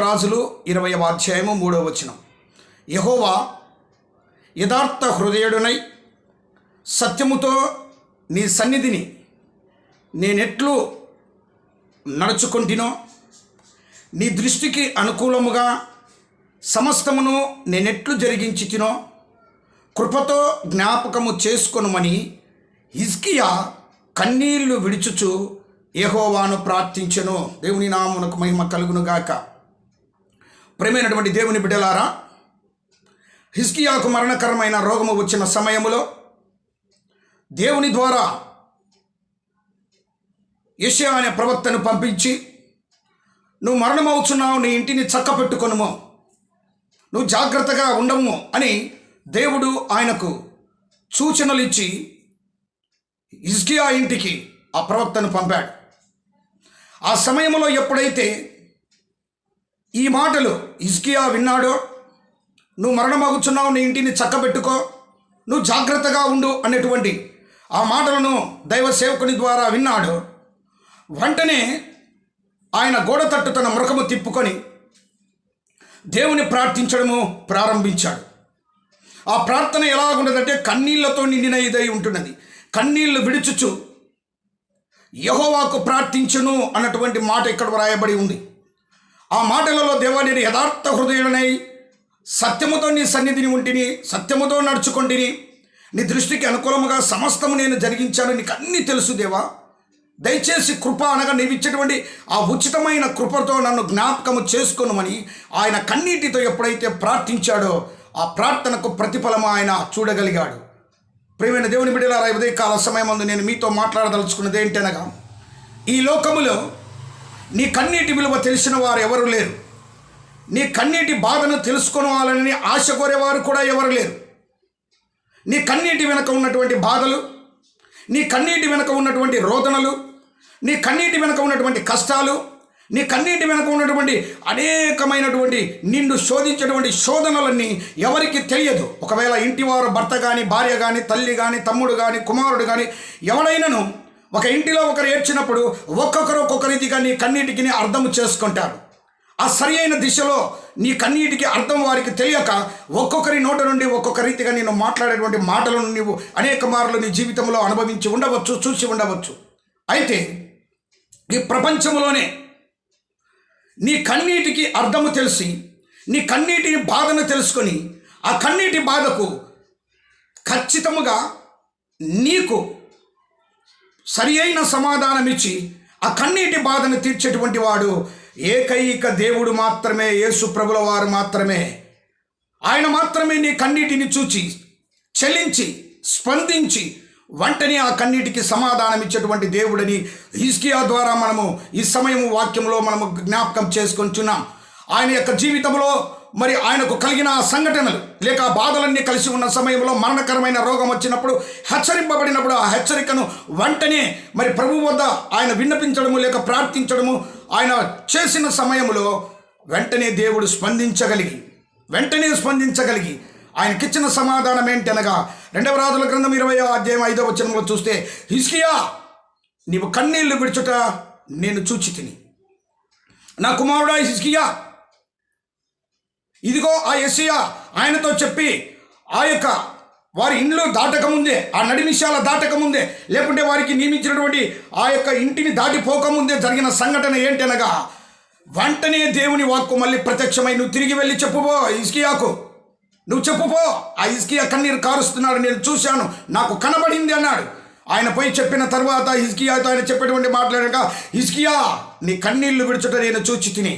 రాజులు 20వ అధ్యాయము 3వ వచనం. యెహోవా యథార్థ హృదయుడనై సత్యముతో నీ సన్నిధిని నేనెట్లు నడుచుకొంటినో, నీ దృష్టికి అనుకూలముగా సమస్తమును నేనెట్లు జరిగించితినో కృపతో జ్ఞాపకము చేసుకొనుమని హిజ్కియా కన్నీళ్లు విడుచుచు యెహోవాను ప్రార్థించెను. దేవుని నామమునకు మహిమ కలుగును గాక. ప్రియమైనటువంటి దేవుని బిడ్డలారా, హిజ్కియాకు మరణకరమైన రోగము వచ్చిన సమయములో దేవుని ద్వారా యెషయా అనే ప్రవక్తను పంపించి, నువ్వు మరణమవుతున్నావు, నీ ఇంటిని చక్కపెట్టుకొనుము, నువ్వు జాగ్రత్తగా ఉండము అని దేవుడు ఆయనకు సూచనలు ఇచ్చి హిజ్కియా ఇంటికి ఆ ప్రవక్తను పంపాడు. ఆ సమయంలో ఎప్పుడైతే ఈ మాటలు హిజ్కియా విన్నాడో, నువ్వు మరణమవుతున్నావు, నీ ఇంటిని చక్కబెట్టుకో, నువ్వు జాగ్రత్తగా ఉండు అనేటువంటి ఆ మాటలను దైవ సేవకుని ద్వారా విన్నాడు. వెంటనే ఆయన గోడ తట్టు తన ముఖము తిప్పుకొని దేవుని ప్రార్థించడము ప్రారంభించాడు. ఆ ప్రార్థన ఎలాగున్నదంటే కన్నీళ్లతో నిండిన ఇదై ఉంటున్నది. కన్నీళ్లు విడుచుచు యెహోవాకు ప్రార్థించును అన్నటువంటి మాట ఇక్కడ వ్రాయబడి ఉంది. ఆ మాటలలో దేవా, నేను యథార్థ హృదయుడనై సత్యముతో నీ సన్నిధిని ఉంటిని, సత్యముతో నడుచుకొంటిని, నీ దృష్టికి అనుకూలముగా సమస్తము నేను జరిగించాను, నీకు అన్నీ తెలుసు దేవా, దయచేసి కృప అనగా నీవు ఇచ్చేటువంటి ఆ ఉచితమైన కృపతో నన్ను జ్ఞాపకము చేసుకొనుమని ఆయన కన్నీటితో ఎప్పుడైతే ప్రార్థించాడో ఆ ప్రార్థనకు ప్రతిఫలము ఆయన చూడగలిగాడు. ప్రియమైన దేవుని బిడ్డలారా, ఉదయకాల సమయమందు నేను మీతో మాట్లాడదలుచుకున్నది ఏంటనగా, ఈ లోకములో నీ కన్నీటి విలువ తెలిసిన వారు ఎవరు లేరు. నీ కన్నీటి బాధను తెలుసుకోవాలని ఆశ కోరేవారు కూడా ఎవరు లేరు. నీ కన్నీటి వెనుక ఉన్నటువంటి బాధలు, నీ కన్నీటి వెనుక ఉన్నటువంటి రోదనలు, నీ కన్నీటి వెనుక ఉన్నటువంటి కష్టాలు, నీ కన్నీటి వెనుక ఉన్నటువంటి అనేకమైనటువంటి నిన్ను శోధించేటువంటి శోధనలన్నీ ఎవరికి తెలియదు. ఒకవేళ ఇంటివారు భర్త కానీ, భార్య కానీ, తల్లి కానీ, తమ్ముడు కానీ, కుమారుడు కానీ ఎవడైనాను ఒక ఇంటిలో ఒకరు ఏడ్చినప్పుడు ఒక్కొక్కరు ఒక్కొక్క రీతిగా నీ కన్నీటికి అర్థం చేసుకుంటారు. ఆ సరి అయిన దిశలో నీ కన్నీటికి అర్థం వారికి తెలియక ఒక్కొక్కరి నోట నుండి ఒక్కొక్క రీతిగా నేను మాట్లాడేటువంటి మాటలను నీవు అనేక మార్లు నీ జీవితంలో అనుభవించి ఉండవచ్చు, చూసి ఉండవచ్చు. అయితే ఈ ప్రపంచంలోనే నీ కన్నీటికి అర్థము తెలిసి, నీ కన్నీటిని బాధను తెలుసుకొని, ఆ కన్నీటి బాధకు ఖచ్చితముగా నీకు సరి అయిన సమాధానం ఇచ్చి ఆ కన్నీటి బాధను తీర్చేటువంటి వాడు ఏకైక దేవుడు మాత్రమే, యేసు ప్రభుల వారు మాత్రమే. ఆయన మాత్రమే నీ కన్నీటిని చూచి చలించి స్పందించి వెంటనే ఆ కన్నీటికి సమాధానం ఇచ్చేటువంటి దేవుడని హిజ్కియా ద్వారా మనము ఈ సమయము వాక్యంలో మనము జ్ఞాపకం చేసుకొంటున్నాం. ఆయన యొక్క జీవితంలో మరి ఆయనకు కలిగిన సంఘటనలు లేక బాధలన్నీ కలిసి ఉన్న సమయంలో మరణకరమైన రోగం వచ్చినప్పుడు, హెచ్చరింపబడినప్పుడు ఆ హెచ్చరికను వెంటనే మరి ప్రభువు వద్ద ఆయన విన్నపించడము లేక ప్రార్థించడము ఆయన చేసిన సమయంలో వెంటనే దేవుడు స్పందించగలిగి ఆయనకిచ్చిన సమాధానం ఏంటనగా 2వ రాజుల గ్రంథం 20వ అధ్యాయం 5వ వచనంలో చూస్తే, హిజ్కియా, నీవు కన్నీళ్లు విడుచుట నేను చూచి తిని, నా కుమారుడా హిజ్కియా, ఇదిగో ఆ యెషయా ఆయనతో చెప్పి ఆ యొక్క వారి ఇండ్లు దాటకముందే, ఆ నడిమిషాల దాటకముందే, లేకుంటే వారికి నియమించినటువంటి ఆ యొక్క ఇంటిని దాటిపోకముందే జరిగిన సంఘటన ఏంటనగా వెంటనే దేవుని వాక్కు మళ్ళీ ప్రత్యక్షమై, నువ్వు తిరిగి వెళ్ళి చెప్పుపో హిజ్కియాకు, నువ్వు చెప్పుపో, ఆ హిజ్కియా కన్నీరు కారుస్తున్నాడు, నేను చూశాను, నాకు కనబడింది అన్నాడు. ఆయన పోయి చెప్పిన తర్వాత హిజ్కియాతో ఆయన చెప్పేటువంటి మాట్లాడక, హిజ్కియా, నీ కన్నీళ్లు విడుచుట నేను చూచి తిని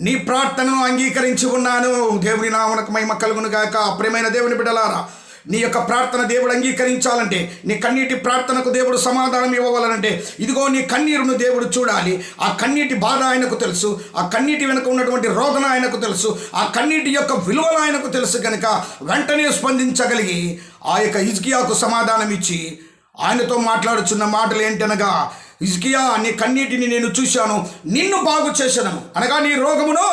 నీ ప్రార్థనను అంగీకరించి ఉన్నాను. దేవుని నామమునకు మహిమ కలుగును గాక. ప్రియమైన దేవుని బిడ్డలారా, నీ యొక్క ప్రార్థన దేవుడు అంగీకరించాలంటే, నీ కన్నీటి ప్రార్థనకు దేవుడు సమాధానం ఇవ్వవాలంటే, ఇదిగో నీ కన్నీరును దేవుడు చూడాలి. ఆ కన్నీటి బాధ ఆయనకు తెలుసు, ఆ కన్నీటి వెనుక ఉన్నటువంటి రోదన ఆయనకు తెలుసు, ఆ కన్నీటి యొక్క విలువలు ఆయనకు తెలుసు కనుక వెంటనే స్పందించగలిగి ఆ యొక్క హిజ్కియాకు సమాధానం ఇచ్చి ఆయనతో మాట్లాడుచున్న మాటలు ఏంటనగా, హిజ్కియా, నీ కన్నీటిని నేను చూశాను, నిన్ను బాగు చేశాను అనగా నీ రోగమును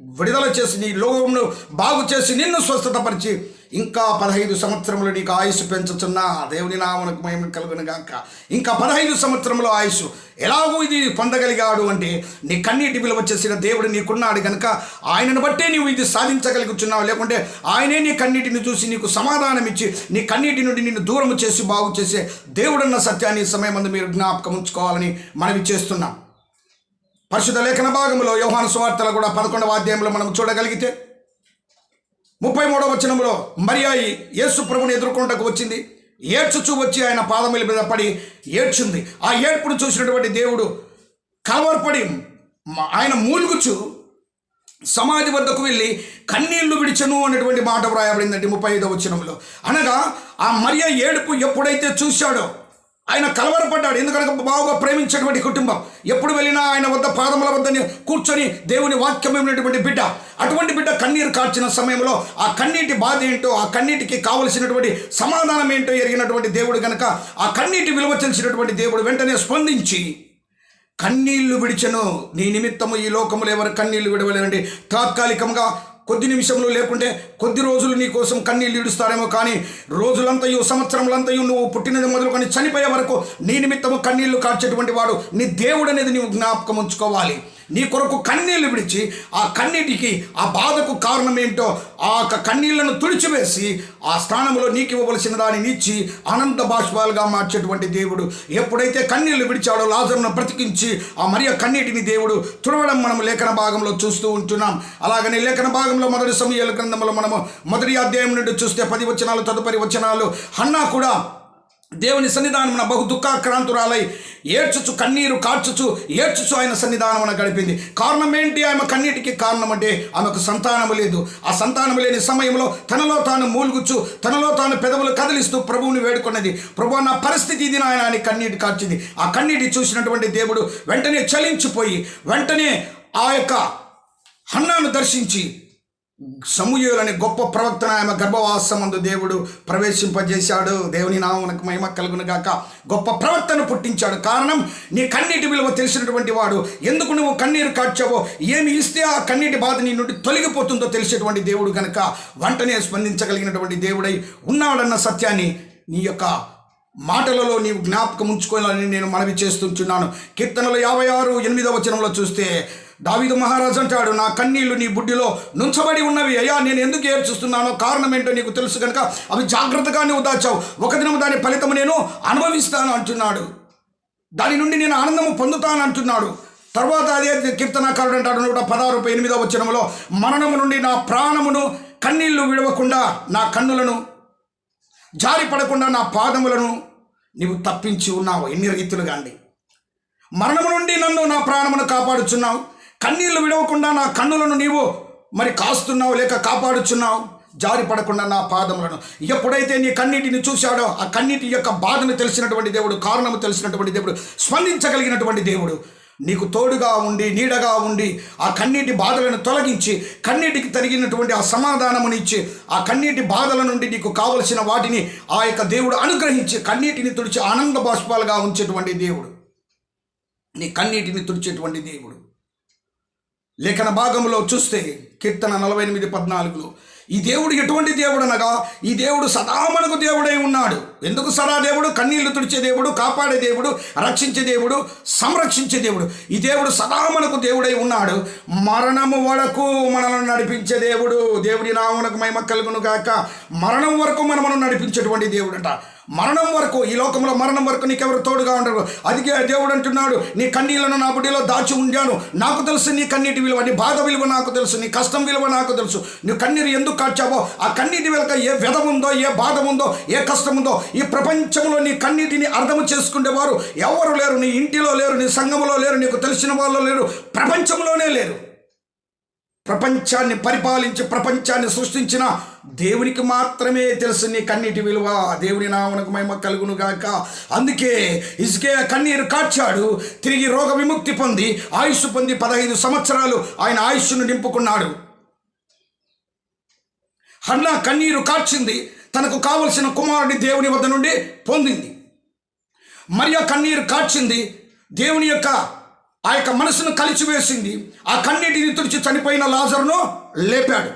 విడుదల చేసి నీ లోకమును బాగు చేసి నిన్ను స్వస్థతపరిచి ఇంకా 15 సంవత్సరములు నీకు ఆయుష్ పెంచుతున్నా. దేవుని నామమునకు మహిమ కలుగును గాక. ఇంకా 15 సంవత్సరముల ఆయుష్ ఎలాగూ ఇది పొందగలిగాడు అంటే నీ కన్నీటి విలువ చేసిన దేవుడు నీకున్నాడు కనుక ఆయనను బట్టే నీవు ఇది సాధించగలుగుతున్నావు. లేకుంటే ఆయనే నీ కన్నీటిని చూసి నీకు సమాధానం ఇచ్చి నీ కన్నీటి నుండి నిన్ను దూరం చేసి బాగు చేసే దేవుడన్న సత్యాన్ని ఈ సమయం ముందు మీరు జ్ఞాపకం ఉంచుకోవాలని మనవి చేస్తున్నాం. పరిశుద్ధ లేఖన భాగంలో యోహాను సువార్తలో కూడా 11వ అధ్యాయంలో మనం చూడగలిగితే 33వ వచనంలో మరియా యేసు ప్రభుని ఎదుర్కొంటకు వచ్చింది. ఏడ్చుచూ వచ్చి ఆయన పాదముల మీద పడి ఏడ్చింది. ఆ ఏడ్పును చూసినటువంటి దేవుడు కలవరపడి ఆయన మూలుగుచు సమాధి వద్దకు వెళ్ళి కన్నీళ్లు విడిచెను అనేటువంటి మాట వ్రాయబడిందండి 35వ వచనంలో. అనగా ఆ మరియా ఏడుపు ఎప్పుడైతే చూశాడో ఆయన కలవరపడ్డాడు. ఎందుకనగా బాగా ప్రేమించేటువంటి కుటుంబం, ఎప్పుడు వెళ్ళినా ఆయన వద్ద పాదముల వద్ద కూర్చొని దేవుని వాక్యం ఉన్నటువంటి బిడ్డ, అటువంటి బిడ్డ కన్నీరు కార్చిన సమయంలో ఆ కన్నీటి బాధ ఏంటో, ఆ కన్నీటికి కావలసినటువంటి సమాధానం ఏంటో ఎరిగినటువంటి దేవుడు కనుక ఆ కన్నీటి విలువ తెలిసినటువంటి దేవుడు వెంటనే స్పందించి కన్నీళ్లు విడిచెను. నీ నిమిత్తము ఈ లోకములు ఎవరు కన్నీళ్లు విడవలేరండి. తాత్కాలికంగా కొద్ది నిమిషంలో లేకుంటే కొద్ది రోజులు నీ కోసం కన్నీళ్ళు ఇడుస్తారేమో, కానీ రోజులంతయు సంవత్సరములంతయు నువ్వు పుట్టినది మొదలుకొని చనిపోయే వరకు నీ నిమిత్తము కన్నీళ్లు కార్చేటువంటి వాడు నీ దేవుడు అనేది నీవు జ్ఞాపకం ఉంచుకోవాలి. నీ కొరకు కన్నీళ్లు విడిచి ఆ కన్నీటికి ఆ బాధకు కారణం ఏంటో ఆ కన్నీళ్లను తుడిచివేసి ఆ స్థానంలో నీకు ఇవ్వవలసిన దానిని ఇచ్చి ఆనంద బాష్పాలుగా మార్చేటువంటి దేవుడు ఎప్పుడైతే కన్నీళ్లు విడిచాడో లాజరును బ్రతికించి ఆ మరియ కన్నీటిని దేవుడు తుడవడం మనం లేఖన భాగంలో చూస్తూ ఉంటున్నాం. అలాగనే లేఖన భాగంలో మొదటి సమూయేలు గ్రంథంలో మనము మొదటి అధ్యాయం నుండి చూస్తే 10 వచనాలు తదుపరి వచనాలు హన్నా కూడా దేవుని సన్నిధానమున బహు దుఃఖాక్రాంతురాలై ఏడ్చుచు కన్నీరు కార్చుచు ఏడ్చుచు ఆయన సన్నిధానమున గడిపింది. కారణం ఏంటి? ఆమె కన్నీటికి కారణం అంటే ఆమెకు సంతానము లేదు. ఆ సంతానము లేని సమయంలో తనలో తాను మూలుగుచు తనలో తాను పెదవులు కదిలిస్తూ ప్రభువుని వేడుకున్నది. ప్రభు నా పరిస్థితి ఇది నాయన అని కన్నీటి కార్చింది. ఆ కన్నీటి చూసినటువంటి దేవుడు వెంటనే చలించిపోయి వెంటనే ఆ యొక్క హన్నాను దర్శించి సమూయేలు అనే గొప్ప ప్రవక్తను ఆమె గర్భవాసమందు దేవుడు ప్రవేశింపజేశాడు. దేవుని నామమునకు మహిమ కలుగును గాక. గొప్ప ప్రవక్తను పుట్టించాడు. కారణం నీ కన్నీటి విలువ తెలిసినటువంటి వాడు. ఎందుకు నువ్వు కన్నీరు కార్చావో, ఏమి ఇస్తే ఆ కన్నీటి బాధ నీ నుండి తొలగిపోతుందో తెలిసేటువంటి దేవుడు కనుక వెంటనే స్పందించగలిగినటువంటి దేవుడై ఉన్నాడన్న సత్యాన్ని నీ యొక్క మాటలలో నీవు జ్ఞాపకం ఉంచుకోవాలని నేను మనవి చేస్తుంటున్నాను. కీర్తనలు 56:8వ వచనంలో చూస్తే దావీదు మహారాజు అంటాడు, నా కన్నీళ్లు నీ బుడ్డిలో నుంచబడి ఉన్నవి. అయ్యా నేను ఎందుకు ఏడ్చుస్తున్నానో కారణం ఏంటో నీకు తెలుసు కనుక అవి జాగ్రత్తగా నువ్వు దాచావు. ఒక దినం దాని ఫలితము నేను అనుభవిస్తాను అంటున్నాడు. దాని నుండి నేను ఆనందము పొందుతాను అంటున్నాడు. తర్వాత అదే కీర్తనాకారుడు అంటాడు 116:8వ వచనంలో, మరణము నుండి నా ప్రాణమును కన్నీళ్లు విడవకుండా నా కన్నులను జారిపడకుండా నా పాదములను నీవు తప్పించి ఉన్నావు. ఎన్ని రీతులుగా అండి. మరణము నుండి నన్ను నా ప్రాణమును కాపాడుచున్నావు. కన్నీళ్లు విడవకుండా నా కన్నులను నీవు మరి కాస్తున్నావు లేక కాపాడుచున్నావు. జారిపడకుండా నా పాదములను. ఎప్పుడైతే నీ కన్నీటిని చూశాడో ఆ కన్నీటి యొక్క బాధను తెలిసినటువంటి దేవుడు, కారణము తెలిసినటువంటి దేవుడు, స్పందించగలిగినటువంటి దేవుడు నీకు తోడుగా ఉండి నీడగా ఉండి ఆ కన్నీటి బాధలను తొలగించి కన్నీటికి తగినటువంటి ఆ సమాధానమునిచ్చి ఆ కన్నీటి బాధల నుండి నీకు కావలసిన వాటిని ఆ యొక్క దేవుడు అనుగ్రహించి కన్నీటిని తుడిచి ఆనంద బాష్పాలుగా ఉంచేటువంటి దేవుడు, నీ కన్నీటిని తుడిచేటువంటి దేవుడు. లేఖన భాగంలో చూస్తే కీర్తన 48:14లో ఈ దేవుడు ఎటువంటి దేవుడు అనగా ఈ దేవుడు సదా మనకు దేవుడై ఉన్నాడు. ఎందుకు సదా దేవుడు? కన్నీళ్లు తుడిచే దేవుడు, కాపాడే దేవుడు, రక్షించే దేవుడు, సంరక్షించే దేవుడు. ఈ దేవుడు సదా మనకు దేవుడై ఉన్నాడు. మరణము వరకు మనల్ని నడిపించే దేవుడు. దేవుడి నామమునకు మహిమ కలుగును గాక. మరణం వరకు మనను నడిపించేటువంటి దేవుడట. మరణం వరకు, ఈ లోకంలో మరణం వరకు నీకెవరు తోడుగా ఉండరు. అందుకే దేవుడు అంటున్నాడు, నీ కన్నీళ్లను నా బుడ్డిలో దాచి ఉంచాను. నాకు తెలుసు నీ కన్నీటి విలువ, నీ బాధ విలువ నాకు తెలుసు, నీ కష్టం విలువ నాకు తెలుసు. నువ్వు కన్నీరు ఎందుకు కార్చావో ఆ కన్నీటి వెనుక ఏ వ్యధ ఉందో, ఏ బాధ ఉందో, ఏ కష్టం ఉందో ఈ ప్రపంచంలో నీ కన్నీటిని అర్థం చేసుకునేవారు ఎవరు లేరు. నీ ఇంటిలో లేరు, నీ సంఘంలో లేరు, నీకు తెలిసిన వాళ్ళు లేరు, ప్రపంచంలోనే లేరు. ప్రపంచాన్ని పరిపాలించి ప్రపంచాన్ని సృష్టించిన దేవునికి మాత్రమే తెలుసు నీ కన్నీటి విలువ. దేవుని నామమునకు మహిమ కలుగును గాక. అందుకే హిజ్కియా కన్నీరు కార్చాడు, తిరిగి రోగ విముక్తి పొంది ఆయుష్ పొంది 15 సంవత్సరాలు ఆయన ఆయుష్ను నింపుకున్నాడు. హన్నా కన్నీరు కార్చింది, తనకు కావలసిన కుమారుడి దేవుని వద్ద నుండి పొందింది. మరియా కన్నీరు కార్చింది, దేవుని యొక్క ఆ యొక్క మనసును కలిచివేసింది. ఆ కన్నీటిని తుడిచి చనిపోయిన లాజరును లేపాడు.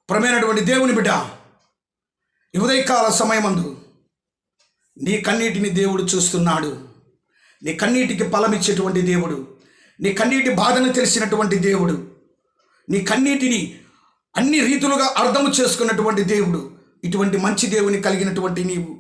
ప్రియమైనటువంటి దేవుని బిడ్డ, ఈ ఉదయకాల సమయమందు నీ కన్నీటిని దేవుడు చూస్తున్నాడు. నీ కన్నీటికి ఫలమిచ్చేటువంటి దేవుడు, నీ కన్నీటి బాధను తెలిసినటువంటి దేవుడు, నీ కన్నీటిని అన్ని రీతులుగా అర్థము చేసుకున్నటువంటి దేవుడు. ఇటువంటి మంచి దేవుని కలిగినటువంటి నీవు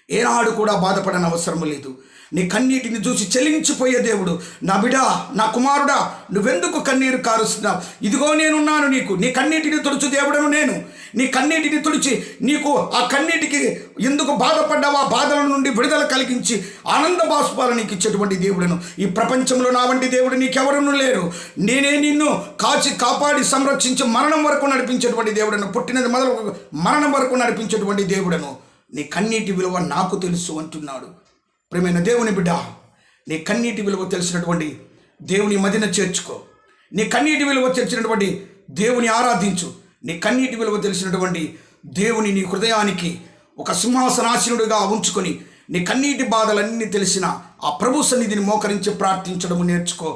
ఏనాడు కూడా బాధపడని అవసరం లేదు. నీ కన్నీటిని చూసి చెలించిపోయే దేవుడు. నా బిడా, నా కుమారుడా, నువ్వెందుకు కన్నీరు కారుస్తున్నావు? ఇదిగో నేనున్నాను నీకు. నీ కన్నీటిని తుడుచు దేవుడను నేను. నీ కన్నీటిని తుడిచి నీకు ఆ కన్నీటికి ఎందుకు బాధపడ్డావో ఆ బాధల నుండి విడుదల కలిగించి ఆనంద బాష్పాలు నీకు ఇచ్చేటువంటి దేవుడను. ఈ ప్రపంచంలో నా వంటి దేవుడు నీకెవరూ లేరు. నేనే నిన్ను కాచి కాపాడి సంరక్షించి మరణం వరకు నడిపించేటువంటి దేవుడను. పుట్టినది మొదలు మరణం వరకు నడిపించేటువంటి దేవుడను. నీ కన్నీటి విలువ నాకు తెలుసు అంటున్నాడు. ప్రియమైన దేవుని బిడ్డ, నీ కన్నీటి విలువ తెలిసినటువంటి దేవుని మదిన చేర్చుకో. నీ కన్నీటి విలువ తెలిసినటువంటి దేవుని ఆరాధించు. నీ కన్నీటి విలువ తెలిసినటువంటి దేవుని నీ హృదయానికి ఒక సింహాసనాసీనుడిగా ఉంచుకొని నీ కన్నీటి బాధలన్నీ తెలిసిన ఆ ప్రభు సన్నిధిని మోకరించి ప్రార్థించడం నేర్చుకో.